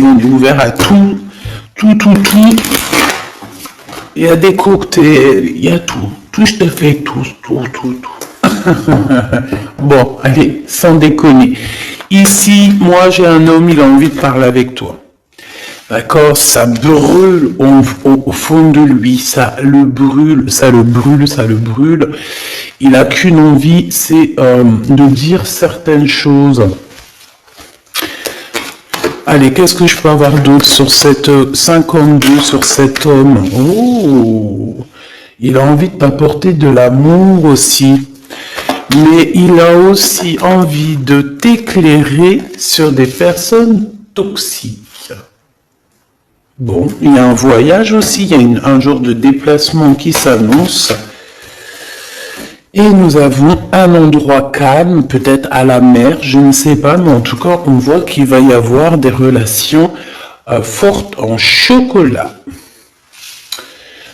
on est ouvert à tout. Tout. Il y a des cocktails, il y a tout. Tout, je te fais tout. Bon, allez, sans déconner. Ici, moi, j'ai un homme, il a envie de parler avec toi. D'accord, ça brûle au fond de lui, ça le brûle. Il a qu'une envie, c'est de dire certaines choses. Allez, qu'est-ce que je peux avoir d'autre sur cette 52, sur cet homme? Oh, il a envie de t'apporter de l'amour aussi. Mais il a aussi envie de t'éclairer sur des personnes toxiques. Bon, il y a un voyage aussi, il y a un jour de déplacement qui s'annonce. Et nous avons un endroit calme, peut-être à la mer, je ne sais pas, mais en tout cas, on voit qu'il va y avoir des relations fortes en chocolat.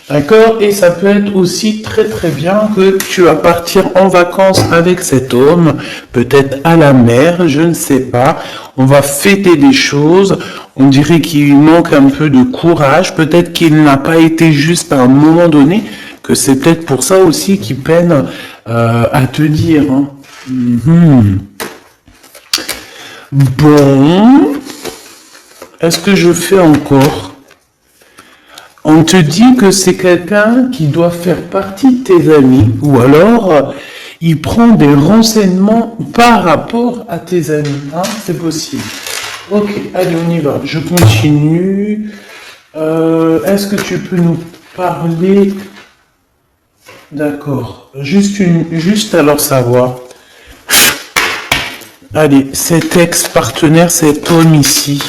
D'accord? Et ça peut être aussi très bien que tu vas partir en vacances avec cet homme, peut-être à la mer, je ne sais pas. On va fêter des choses, on dirait qu'il manque un peu de courage, peut-être qu'il n'a pas été juste à un moment donné, que c'est peut-être pour ça aussi qu'il peine à te dire. Hein. Bon, est-ce que je fais encore? On te dit que c'est quelqu'un qui doit faire partie de tes amis, ou alors il prend des renseignements par rapport à tes amis. Hein, c'est possible. Ok, allez, on y va. Je continue. Est-ce que tu peux nous parler? D'accord. Juste alors savoir. Allez, cet ex-partenaire, cet homme ici.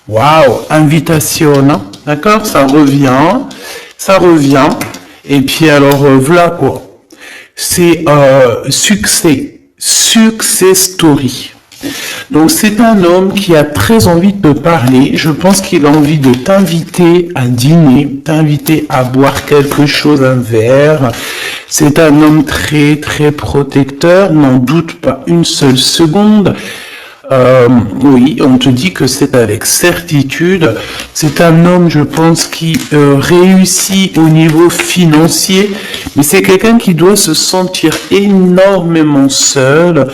Waouh, invitation, hein? D'accord, ça revient. Et puis alors, voilà quoi. C'est success story. Donc c'est un homme qui a très envie de te parler. Je pense qu'il a envie de t'inviter à dîner, t'inviter à boire quelque chose, un verre. C'est un homme très protecteur, n'en doute pas une seule seconde. Oui, on te dit que c'est avec certitude. C'est un homme, je pense, qui réussit au niveau financier, mais c'est quelqu'un qui doit se sentir énormément seul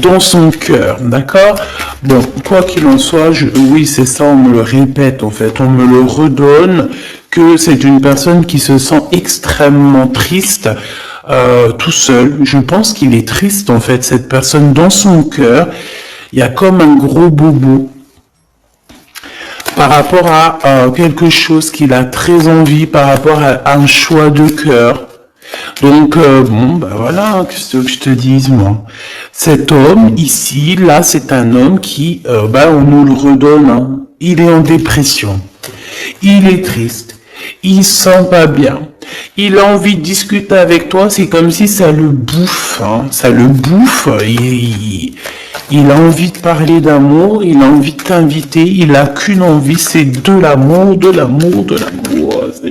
dans son cœur, d'accord? Bon, quoi qu'il en soit, oui, c'est ça, on me le répète, en fait, on me le redonne, que c'est une personne qui se sent extrêmement triste, tout seul. Je pense qu'il est triste, en fait, cette personne dans son cœur. Il y a comme un gros bobo par rapport à quelque chose qu'il a très envie, par rapport à un choix de cœur. Donc, bon, ben voilà, hein, qu'est-ce que je te dise, moi. Cet homme, ici, là, c'est un homme qui, on nous le redonne, hein. Il est en dépression. Il est triste. Il se sent pas bien. Il a envie de discuter avec toi, c'est comme si ça le bouffe, hein. Ça le bouffe. Il a envie de parler d'amour, il a envie de t'inviter, il a qu'une envie, c'est de l'amour.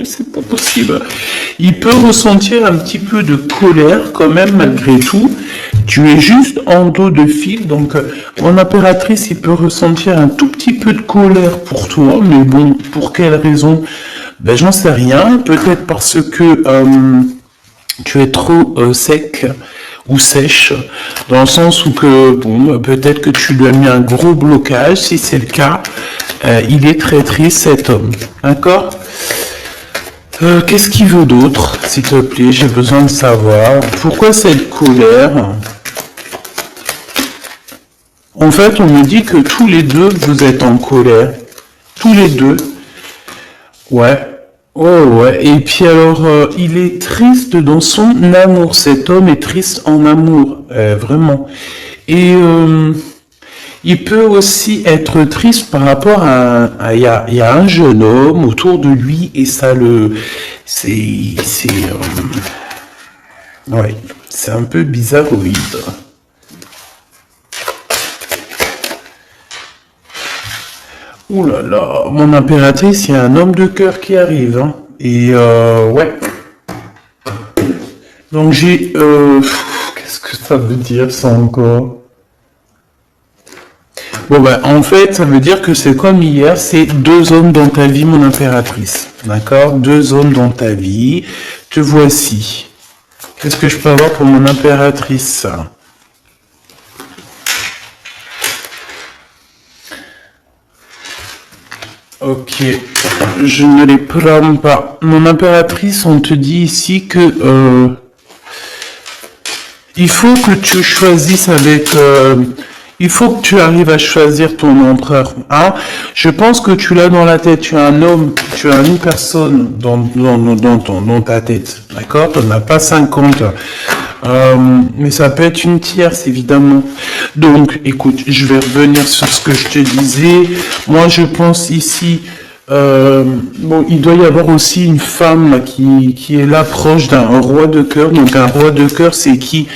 C'est pas possible. Il peut ressentir un petit peu de colère quand même malgré tout. Tu es juste en dos de fil, donc mon impératrice, il peut ressentir un tout petit peu de colère pour toi, mais bon, pour quelle raison? Ben j'en sais rien, peut-être parce que tu es trop sec ou sèche, dans le sens où que, bon, peut-être que tu lui as mis un gros blocage, si c'est le cas, il est très triste cet homme, d'accord? Qu'est-ce qu'il veut d'autre, s'il te plaît, j'ai besoin de savoir, pourquoi cette colère? En fait, on me dit que tous les deux, vous êtes en colère, tous les deux, ouais. Oh ouais, et puis alors, il est triste dans son amour, cet homme est triste en amour, vraiment. Et il peut aussi être triste par rapport il y a un jeune homme autour de lui et ça ouais, c'est un peu bizarroïde. Ouh là là, mon impératrice, il y a un homme de cœur qui arrive, hein. Et ouais. Donc j'ai... qu'est-ce que ça veut dire ça encore? Bon, ben, en fait, ça veut dire que c'est comme hier, c'est deux hommes dans ta vie, mon impératrice. D'accord? Deux hommes dans ta vie. Te voici. Qu'est-ce que je peux avoir pour mon impératrice? Ok, je ne les prends pas. Mon impératrice, on te dit ici que il faut que tu choisisses avec... il faut que tu arrives à choisir ton empereur. Hein? Je pense que tu l'as dans la tête. Tu as un homme, tu as une personne dans ta tête. D'accord? Tu n'en as pas 50. Mais ça peut être une tierce, évidemment. Donc, écoute, je vais revenir sur ce que je te disais. Moi, je pense ici... bon, il doit y avoir aussi une femme là, qui est là proche d'un roi de cœur. Donc un roi de cœur, c'est qui?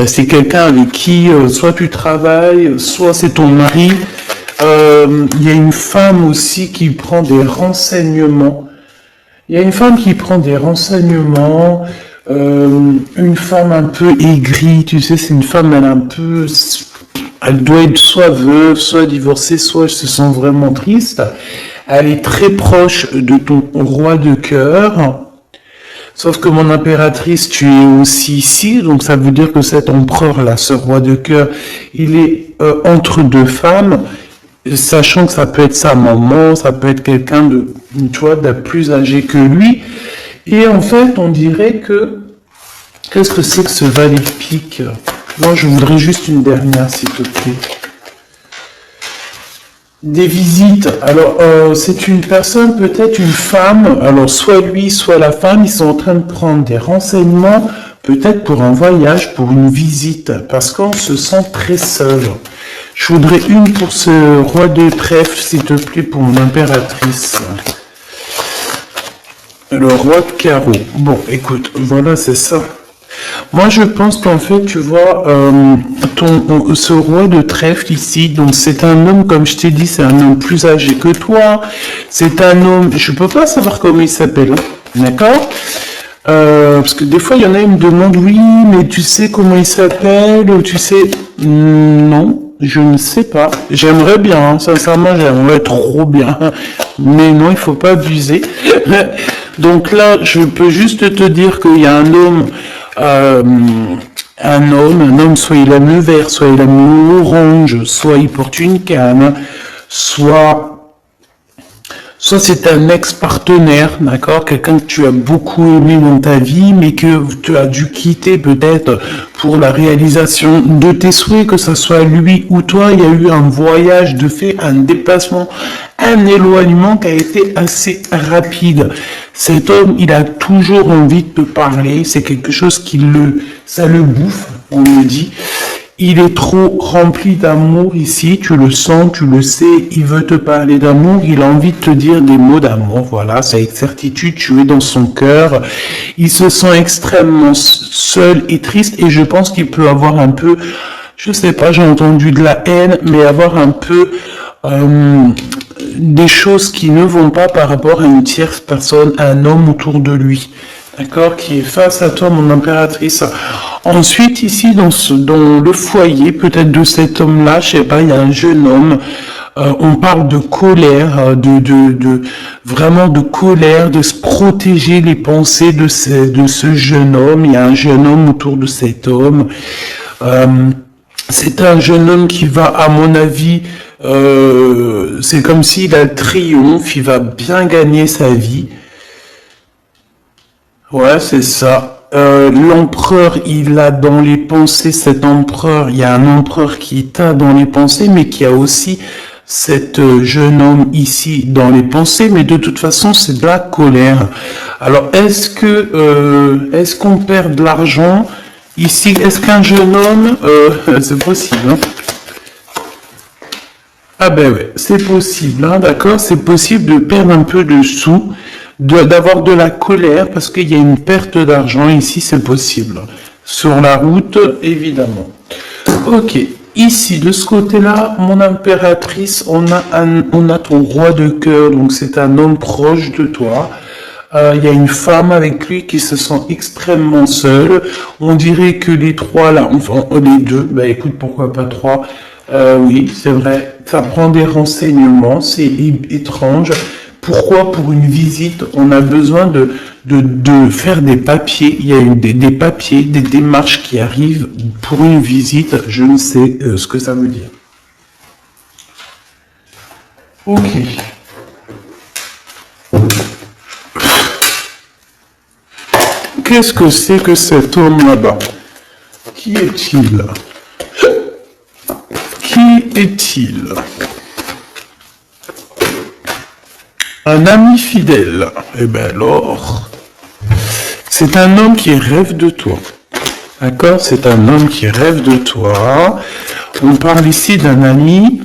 C'est quelqu'un avec qui soit tu travailles, soit c'est ton mari. Il y a une femme aussi qui prend des renseignements. Il y a une femme qui prend des renseignements. Une femme un peu aigrie, tu sais, c'est une femme, elle doit être soit veuve, soit divorcée, soit elle se sent vraiment triste. Elle est très proche de ton roi de cœur. Sauf que mon impératrice, tu es aussi ici, donc ça veut dire que cet empereur-là, ce roi de cœur, il est entre deux femmes, sachant que ça peut être sa maman, ça peut être quelqu'un tu vois, de plus âgé que lui. Et en fait, on dirait que... Qu'est-ce que c'est que ce valet de pique? Moi, je voudrais juste une dernière, s'il te plaît. Des visites. Alors, c'est une personne, peut-être une femme. Alors, soit lui, soit la femme, ils sont en train de prendre des renseignements, peut-être pour un voyage, pour une visite, parce qu'on se sent très seul. Je voudrais une pour ce roi de trèfle, s'il te plaît, pour mon impératrice. Le roi de carreau. Bon, écoute, voilà, c'est ça. Moi, je pense qu'en fait, tu vois, ce roi de trèfle ici, donc c'est un homme, comme je t'ai dit, c'est un homme plus âgé que toi. C'est un homme, je peux pas savoir comment il s'appelle, hein, d'accord? Parce que des fois, il y en a, ils me demandent, oui, mais tu sais comment il s'appelle, tu sais, non, je ne sais pas. J'aimerais bien, hein, sincèrement, j'aimerais trop bien, mais non, il faut pas abuser. Donc là, je peux juste te dire qu'il y a un homme, soit il a le vert, soit il a le orange, soit il porte une canne, soit c'est un ex-partenaire, d'accord, quelqu'un que tu as beaucoup aimé dans ta vie, mais que tu as dû quitter peut-être pour la réalisation de tes souhaits, que ce soit lui ou toi. Il y a eu un voyage de fait, un déplacement, un éloignement qui a été assez rapide. Cet homme, il a toujours envie de te parler, c'est quelque chose ça le bouffe, on me dit. Il est trop rempli d'amour ici, tu le sens, tu le sais, il veut te parler d'amour, il a envie de te dire des mots d'amour, voilà, c'est avec certitude, tu es dans son cœur. Il se sent extrêmement seul et triste, et je pense qu'il peut avoir un peu, je sais pas, j'ai entendu de la haine, mais avoir un peu des choses qui ne vont pas par rapport à une tierce personne, à un homme autour de lui. D'accord, qui est face à toi, mon impératrice. Ensuite, ici, dans le foyer, peut-être de cet homme-là, je sais pas, il y a un jeune homme. On parle de colère, vraiment de colère, de se protéger les pensées de ce jeune homme. Il y a un jeune homme autour de cet homme. C'est un jeune homme qui va, à mon avis, c'est comme s'il a le triomphe, il va bien gagner sa vie. Ouais, c'est ça. L'empereur, il a dans les pensées, cet empereur, il y a un empereur qui t'a dans les pensées, mais qui a aussi cet jeune homme ici dans les pensées, mais de toute façon, c'est de la colère. Alors, est-ce qu'on perd de l'argent ici? Est-ce qu'un jeune homme, c'est possible, hein? Ah ben ouais, c'est possible, hein, d'accord? C'est possible de perdre un peu de sous, d'avoir de la colère, parce qu'il y a une perte d'argent ici, c'est possible. Sur la route, évidemment. Ok, ici, de ce côté-là, mon impératrice, on a ton roi de cœur, donc c'est un homme proche de toi. Il y a une femme avec lui qui se sent extrêmement seule. On dirait que les trois là, enfin les deux, bah écoute, pourquoi pas trois? Oui, c'est vrai. ça prend des renseignements, c'est étrange. Pourquoi pour une visite, on a besoin de faire des papiers, il y a des papiers, des démarches qui arrivent pour une visite, je ne sais ce que ça veut dire. Ok. Qu'est-ce que c'est que cet homme là-bas? Qui est-il? Qui est-il? Un ami fidèle. Eh bien alors, c'est un homme qui rêve de toi. D'accord? C'est un homme qui rêve de toi. On parle ici d'un ami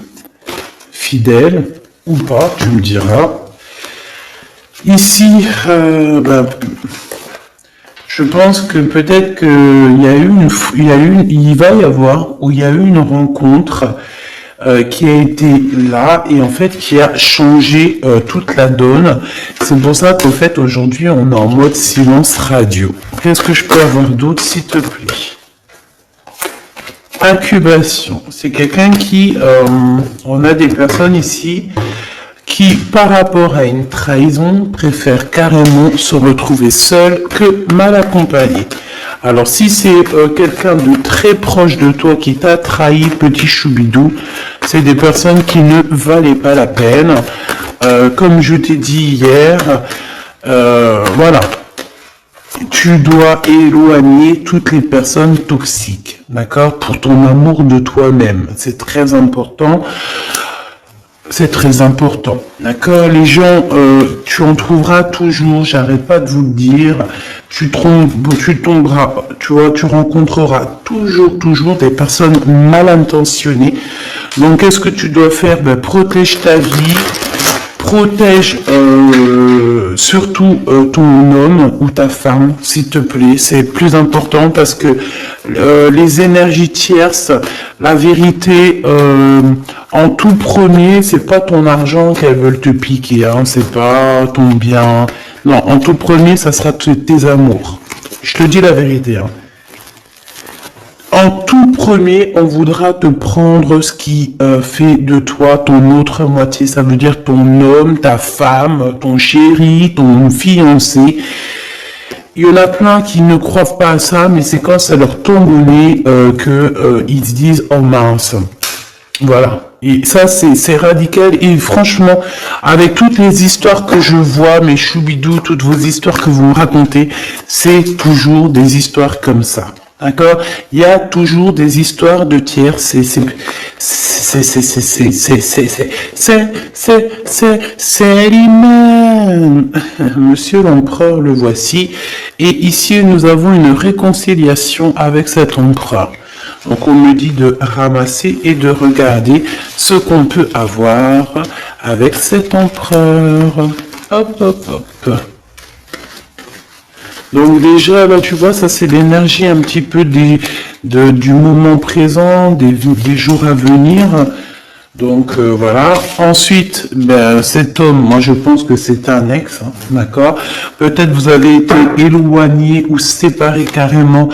fidèle ou pas, tu me diras. Ici, je pense que peut-être qu'il y a il va y avoir, ou il y a eu une rencontre qui a été là et en fait qui a changé toute la donne. C'est pour ça qu'en fait aujourd'hui on est en mode silence radio. Qu'est-ce que je peux avoir d'autre s'il te plaît? Incubation. C'est quelqu'un qui, on a des personnes ici qui, par rapport à une trahison, préfèrent carrément se retrouver seul que mal accompagné. Alors si c'est quelqu'un de très proche de toi qui t'a trahi, petit choubidou, c'est des personnes qui ne valaient pas la peine. Comme je t'ai dit hier, voilà. Tu dois éloigner toutes les personnes toxiques, d'accord? Pour ton amour de toi-même. C'est très important. C'est très important, d'accord? Les gens, tu en trouveras toujours, j'arrête pas de vous le dire, tu tomberas, tu vois, tu rencontreras toujours des personnes mal intentionnées. Donc, qu'est-ce que tu dois faire? Ben, protège ta vie, protège surtout ton homme ou ta femme, s'il te plaît. C'est plus important parce que les énergies tierces, la vérité, en tout premier, c'est pas ton argent qu'elles veulent te piquer, hein, c'est pas ton bien. Non, en tout premier, ça sera tes amours. Je te dis la vérité, hein. En tout premier, on voudra te prendre ce qui fait de toi ton autre moitié. Ça veut dire ton homme, ta femme, ton chéri, ton fiancé. Il y en a plein qui ne croient pas à ça, mais c'est quand ça leur tombe au nez qu'ils se disent « Oh mince !» Voilà. Et ça, c'est radical. Et franchement, avec toutes les histoires que je vois, mes choubidous, toutes vos histoires que vous me racontez, c'est toujours des histoires comme ça. D'accord? Il y a toujours des histoires de tiers. C'est l'humain. Monsieur l'empereur, le voici. Et ici, nous avons une réconciliation avec cet empereur. Donc, on me dit de ramasser et de regarder ce qu'on peut avoir avec cet empereur. Hop, hop, hop. Donc déjà, là, tu vois, ça c'est l'énergie un petit peu du moment présent, des jours à venir. Donc voilà. Ensuite, ben, cet homme, moi je pense que c'est un ex, hein, d'accord? Peut-être vous avez été éloigné ou séparé carrément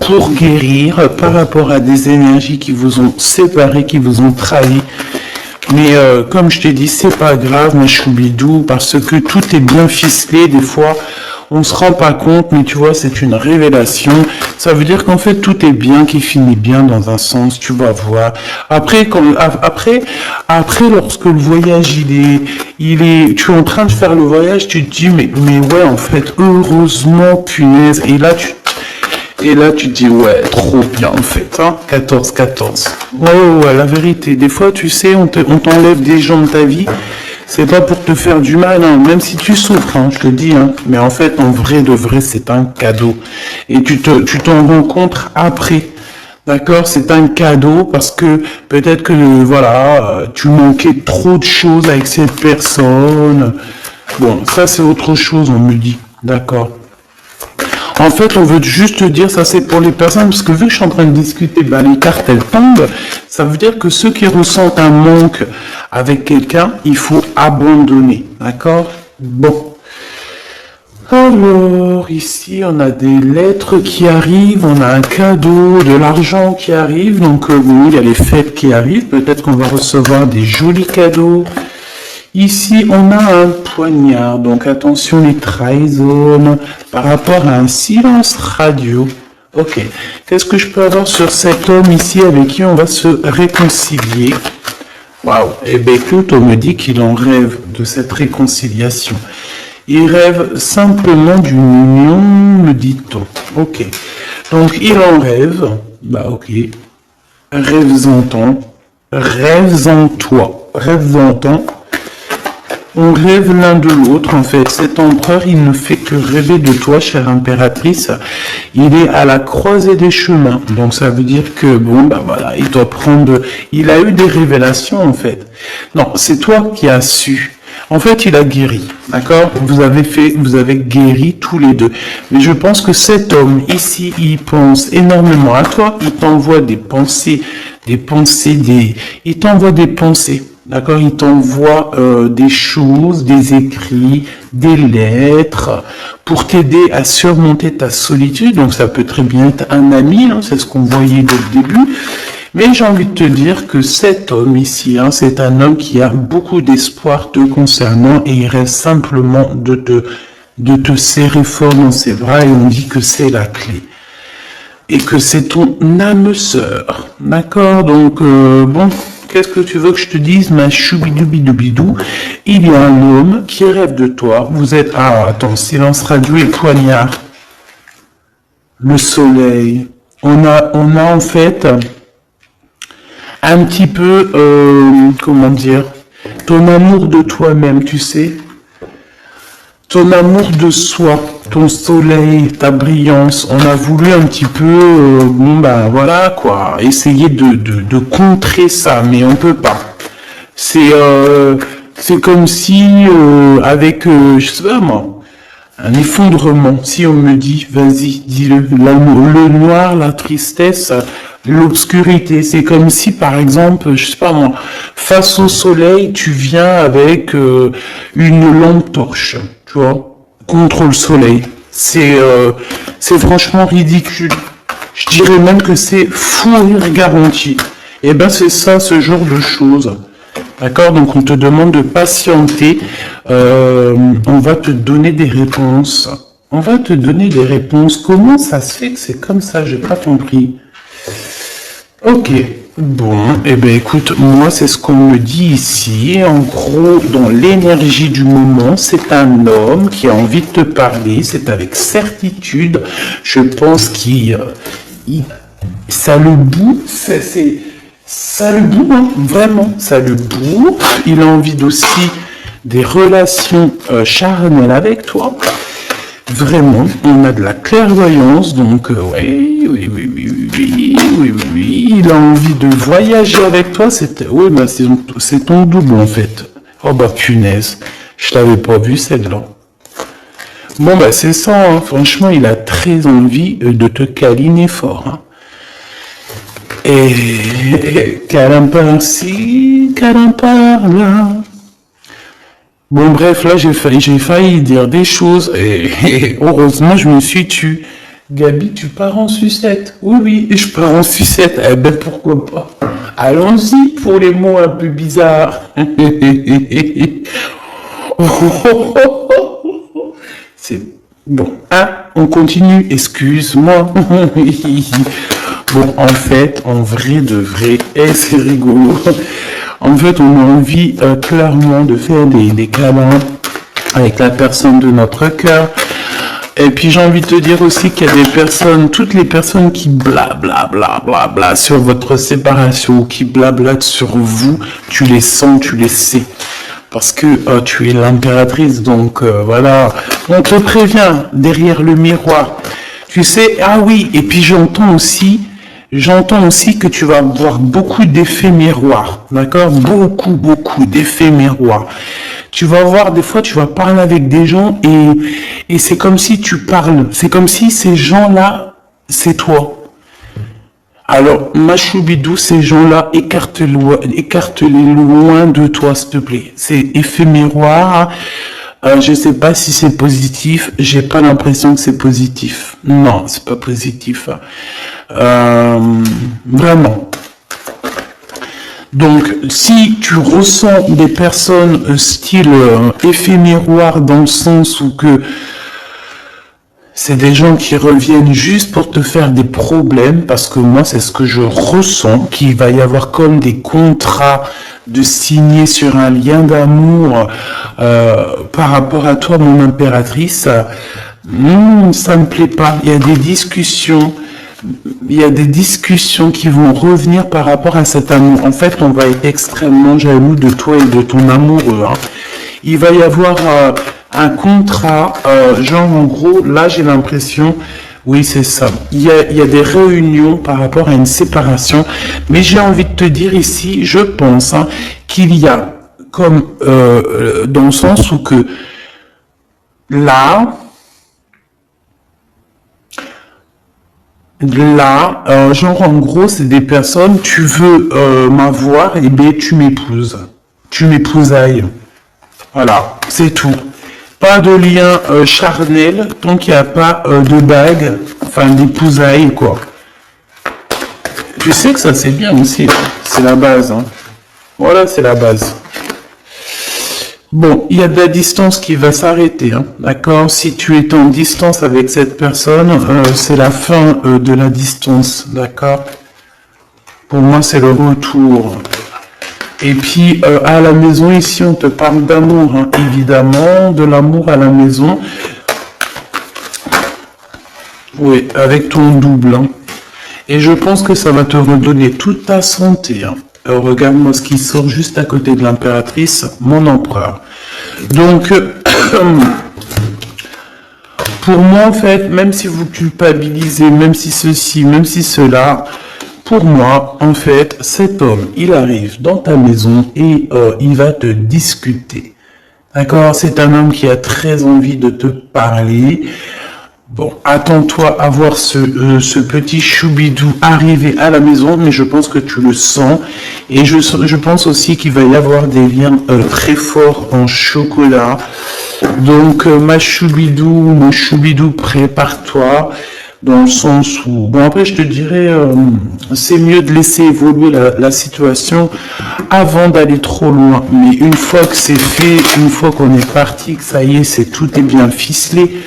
pour guérir par rapport à des énergies qui vous ont séparé, qui vous ont trahi. Mais comme je t'ai dit, c'est pas grave, mes choubidous, parce que tout est bien ficelé. Des fois, on se rend pas compte, mais tu vois, c'est une révélation. Ça veut dire qu'en fait, tout est bien, qui finit bien dans un sens, tu vas voir. Après, lorsque le voyage, tu es en train de faire le voyage, tu te dis, mais ouais, en fait, heureusement, punaise. Et là, tu te dis, ouais, trop bien, en fait, hein, 14-14. Ouais, la vérité. Des fois, tu sais, on t'enlève des gens de ta vie. C'est pas pour te faire du mal, hein, même si tu souffres, hein, je te dis, hein. Mais en fait, en vrai de vrai, c'est un cadeau. Et tu t'en rencontres après. D'accord? C'est un cadeau parce que peut-être que, voilà, tu manquais trop de choses avec cette personne. Bon, ça, c'est autre chose, on me dit. D'accord? En fait, on veut juste te dire, ça c'est pour les personnes, parce que vu que je suis en train de discuter, ben, les cartes elles tombent, ça veut dire que ceux qui ressentent un manque avec quelqu'un, il faut abandonner, d'accord? Bon. Alors, ici, on a des lettres qui arrivent, on a un cadeau, de l'argent qui arrive. Donc, oui, il y a les fêtes qui arrivent. Peut-être qu'on va recevoir des jolis cadeaux. Ici, on a un poignard. Donc, attention, les trahisons par rapport à un silence radio. Ok. Qu'est-ce que je peux avoir sur cet homme ici avec qui on va se réconcilier? Waouh. Eh bien, écoute, on me dit qu'il en rêve de cette réconciliation. Il rêve simplement d'une union, me dit-on. Ok. Donc, il en rêve. Bah, ok. Rêves-en-toi. Rêves-en-toi. Rêves-en-toi. On rêve l'un de l'autre, en fait. Cet empereur, il ne fait que rêver de toi, chère impératrice. Il est à la croisée des chemins. Donc, ça veut dire que, bon, bah voilà, il doit prendre... Il a eu des révélations, en fait. Non, c'est toi qui as su. En fait, il a guéri, d'accord? Vous avez guéri tous les deux. Mais je pense que cet homme, ici, il pense énormément à toi. Il t'envoie des pensées, il t'envoie des pensées. D'accord, il t'envoie des choses, des écrits, des lettres pour t'aider à surmonter ta solitude. Donc ça peut très bien être un ami, hein, c'est ce qu'on voyait dès le début. Mais j'ai envie de te dire que cet homme ici, hein, c'est un homme qui a beaucoup d'espoir te concernant et il reste simplement de te serrer fort dans ses bras et on dit que c'est la clé. Et que c'est ton âme sœur. D'accord, donc bon... Qu'est-ce que tu veux que je te dise, ma choubidoubidou? Il y a un homme qui rêve de toi. Vous êtes... Ah, attends, silence radio et poignard. Le soleil. On a en fait un petit peu, comment dire, ton amour de toi-même, tu sais. Ton amour de soi, ton soleil, ta brillance, on a voulu un petit peu, bon ben voilà quoi, essayer de contrer ça, mais on peut pas. C'est comme si avec, je sais pas moi, un effondrement. Si on me dit, vas-y, dis-le, le noir, la tristesse, l'obscurité, c'est comme si par exemple, je sais pas moi, face au soleil, tu viens avec une lampe torche. Tu vois, contre le soleil. C'est franchement ridicule. Je dirais même que c'est fou rire garanti. Et ben c'est ça, ce genre de choses. D'accord? Donc on te demande de patienter. On va te donner des réponses. On va te donner des réponses. Comment ça se fait que c'est comme ça? J'ai pas compris. Ok. Bon, eh ben écoute, moi c'est ce qu'on me dit ici. En gros, dans l'énergie du moment, c'est un homme qui a envie de te parler. C'est avec certitude. Je pense ça le boue. Ça le boue, hein, vraiment. Ça le boue. Il a envie aussi des relations charnelles avec toi. Vraiment, on a de la clairvoyance, donc oui, il a envie de voyager avec toi, oui, bah, c'est ton double en fait. Oh bah punaise, je t'avais pas vu celle-là. Bon bah c'est ça, hein. Franchement, il a très envie de te câliner fort. Hein. Et câlin par-ci, câlin par-là. Bon bref, là j'ai failli dire des choses et heureusement je me suis tue. Gabi, tu pars en sucette? Oui, je pars en sucette. Eh ben pourquoi pas? Allons-y pour les mots un peu bizarres. C'est bon. Hein, on continue. Excuse-moi. Bon, en fait, en vrai de vrai, c'est rigolo. En fait, on a envie clairement de faire des câlins avec la personne de notre cœur. Et puis j'ai envie de te dire aussi qu'il y a des personnes, toutes les personnes qui blablabla sur votre séparation, qui blablatent sur vous, tu les sens, tu les sais. Parce que tu es l'impératrice, donc voilà. On te prévient derrière le miroir. Tu sais, ah oui, et puis j'entends aussi que tu vas avoir beaucoup d'effets miroirs, d'accord? Beaucoup d'effets miroirs. Tu vas voir, des fois, tu vas parler avec des gens et c'est comme si tu parles. C'est comme si ces gens-là, c'est toi. Alors, ma choubidou, ces gens-là, écarte-les loin de toi, s'il te plaît. C'est effet miroir. Je sais pas si c'est positif. J'ai pas l'impression que c'est positif. Non, c'est pas positif. Vraiment. Donc, si tu ressens des personnes style effet miroir dans le sens où que c'est des gens qui reviennent juste pour te faire des problèmes, parce que moi, c'est ce que je ressens, qu'il va y avoir comme des contrats de signer sur un lien d'amour par rapport à toi, mon impératrice. Ça me plaît pas. Il y a des discussions. Il y a des discussions qui vont revenir par rapport à cet amour. En fait, on va être extrêmement jaloux de toi et de ton amoureux. Hein. Il va y avoir un contrat, genre en gros, là j'ai l'impression, oui c'est ça, il y a des réunions par rapport à une séparation, mais j'ai envie de te dire ici, je pense hein, qu'il y a comme, dans le sens où que là, genre en gros, c'est des personnes, tu veux m'avoir, et bien tu m'épouses. Tu m'épousailles. Voilà, c'est tout. Pas de lien charnel tant qu'il n'y a pas de bague, enfin d'épousailles, quoi. Tu sais que ça c'est bien aussi, c'est la base. Hein. Voilà, c'est la base. Bon, il y a de la distance qui va s'arrêter, hein, d'accord? Si tu es en distance avec cette personne, c'est la fin de la distance, d'accord? Pour moi, c'est le retour. Et puis, à la maison, ici, on te parle d'amour, hein, évidemment, de l'amour à la maison. Oui, avec ton double. Hein. Et je pense que ça va te redonner toute ta santé. Hein. Regarde-moi ce qui sort juste à côté de l'impératrice, mon empereur. Donc, pour moi, en fait, même si vous culpabilisez, même si ceci, même si cela, pour moi, en fait, cet homme, il arrive dans ta maison et il va te discuter. D'accord? C'est un homme qui a très envie de te parler. Bon, attends-toi à voir ce petit choubidou arriver à la maison, mais je pense que tu le sens. Et je pense aussi qu'il va y avoir des liens très forts en chocolat. Donc, ma choubidou, mon choubidou, prépare-toi. Dans le sens où, bon après je te dirais, c'est mieux de laisser évoluer la situation avant d'aller trop loin. Mais une fois que c'est fait, une fois qu'on est parti, que ça y est, tout est bien ficelé,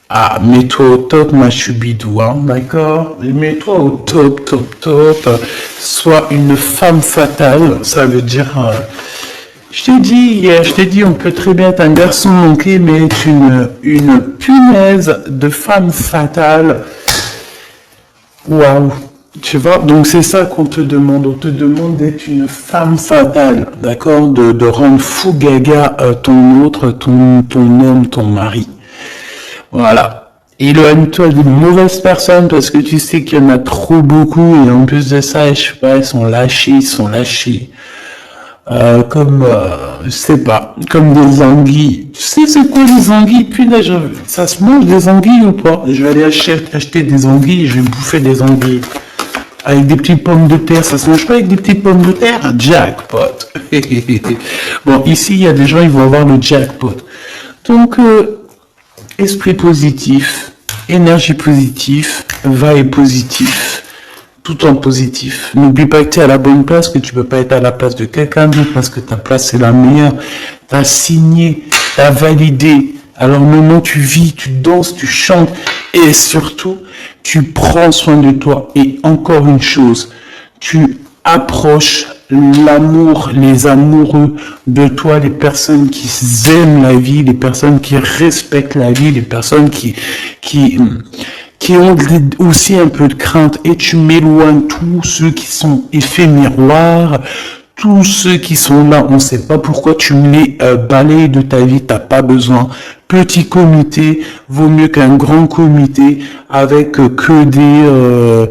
ah, mets-toi au top, ma chubidou, hein, d'accord? Mets-toi au top, top, top. Sois une femme fatale, ça veut dire... je t'ai dit, on peut très bien être un garçon manqué, mais être une punaise de femme fatale. Waouh! Tu vois, donc c'est ça qu'on te demande. On te demande d'être une femme fatale, d'accord? De rendre fou gaga ton autre, ton homme, ton mari. Voilà. Éloigne-toi d'une mauvaise personne parce que tu sais qu'il y en a trop beaucoup et en plus de ça, je sais pas, ils sont lâchés. Je sais pas, comme des anguilles. Tu sais c'est quoi les anguilles? Punaise, ça se mange des anguilles ou pas? Je vais aller acheter des anguilles, je vais bouffer des anguilles. Avec des petites pommes de terre, ça se mange pas avec des petites pommes de terre? Jackpot. Bon, ici, il y a des gens, ils vont avoir le jackpot. Donc, esprit positif, énergie positive, vibe positif, tout en positif. N'oublie pas que tu es à la bonne place, que tu peux pas être à la place de quelqu'un d'autre parce que ta place c'est la meilleure. Tu as signé, tu as validé. Alors maintenant tu vis, tu danses, tu chantes et surtout tu prends soin de toi. Et encore une chose, tu approches l'amour, les amoureux de toi, les personnes qui aiment la vie, les personnes qui respectent la vie, les personnes qui ont aussi un peu de crainte, et tu m'éloignes tous ceux qui sont effets miroirs, tous ceux qui sont là, on ne sait pas pourquoi tu me les balayes de ta vie, t'as pas besoin. Petit comité vaut mieux qu'un grand comité avec que des